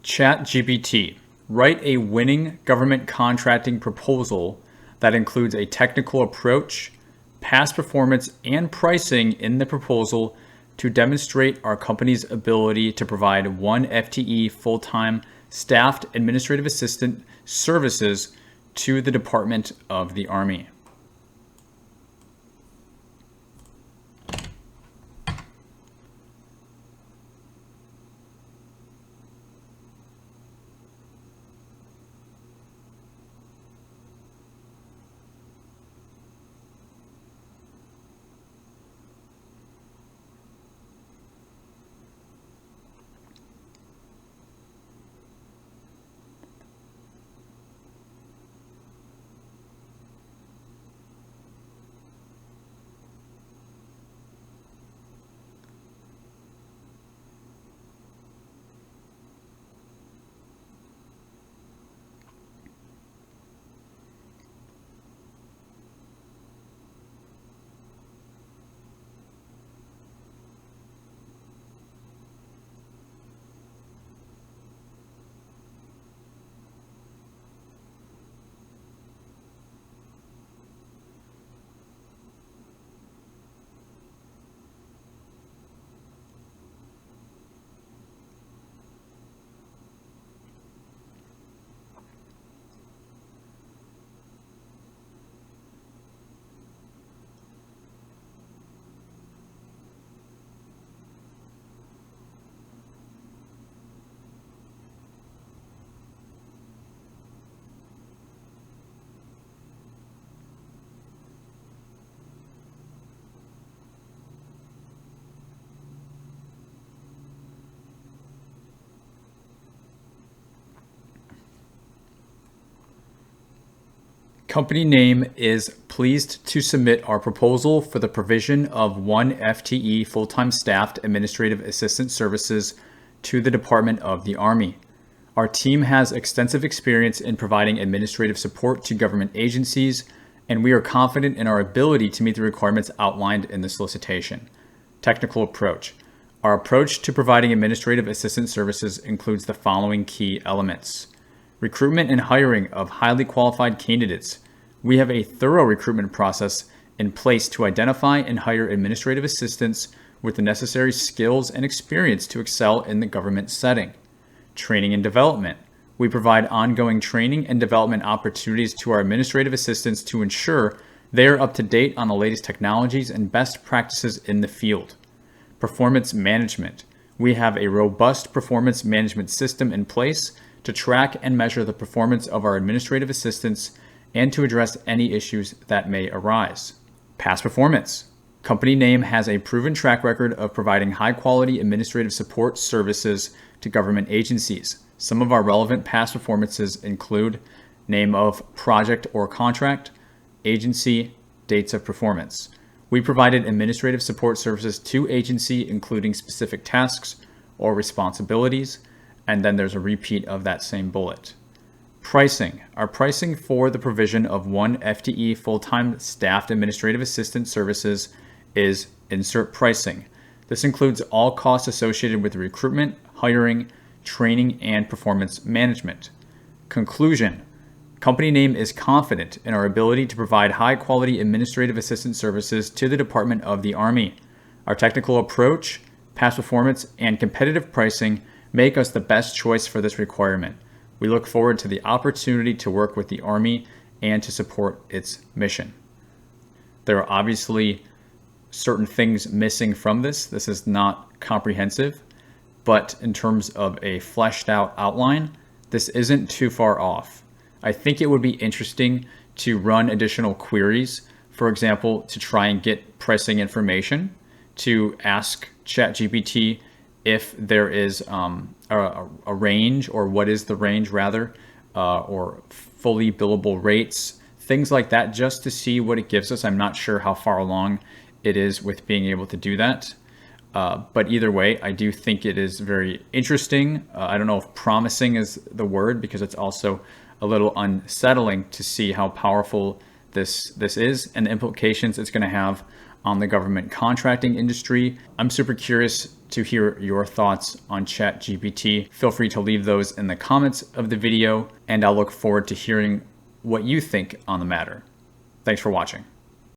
ChatGPT. Write a winning government contracting proposal that includes a technical approach, past performance, and pricing in the proposal to demonstrate our company's ability to provide 1 FTE full-time staffed administrative assistant services to the Department of the Army. Company name is pleased to submit our proposal for the provision of 1 FTE full-time staffed administrative assistant services to the Department of the Army. Our team has extensive experience in providing administrative support to government agencies, and we are confident in our ability to meet the requirements outlined in the solicitation. Technical approach. Our approach to providing administrative assistant services includes the following key elements. Recruitment and hiring of highly qualified candidates. We have a thorough recruitment process in place to identify and hire administrative assistants with the necessary skills and experience to excel in the government setting. Training and development. We provide ongoing training and development opportunities to our administrative assistants to ensure they are up to date on the latest technologies and best practices in the field. Performance management. We have a robust performance management system in place to track and measure the performance of our administrative assistants and to address any issues that may arise. Past performance. Company name has a proven track record of providing high-quality administrative support services to government agencies. Some of our relevant past performances include name of project or contract, agency, dates of performance. We provided administrative support services to agency, including specific tasks or responsibilities, and then there's a repeat of that same bullet. Pricing. Our pricing for the provision of 1 FTE full-time staffed administrative assistant services is insert pricing. This includes all costs associated with recruitment, hiring, training, and performance management. Conclusion. Company name is confident in our ability to provide high-quality administrative assistant services to the Department of the Army. Our technical approach, past performance, and competitive pricing make us the best choice for this requirement. We look forward to the opportunity to work with the Army and to support its mission. There are obviously certain things missing from this. This is not comprehensive, but in terms of a fleshed out outline, this isn't too far off. I think it would be interesting to run additional queries, for example, to try and get pricing information, to ask ChatGPT if there is a range, or what is the range rather, or fully billable rates, things like that, just to see what it gives us. I'm not sure how far along it is with being able to do that. But either way, I do think it is very interesting. I don't know if promising is the word, because it's also a little unsettling to see how powerful this is and the implications it's going to have on the government contracting industry. I'm super curious to hear your thoughts on ChatGPT. Feel free to leave those in the comments of the video, and I'll look forward to hearing what you think on the matter. Thanks for watching.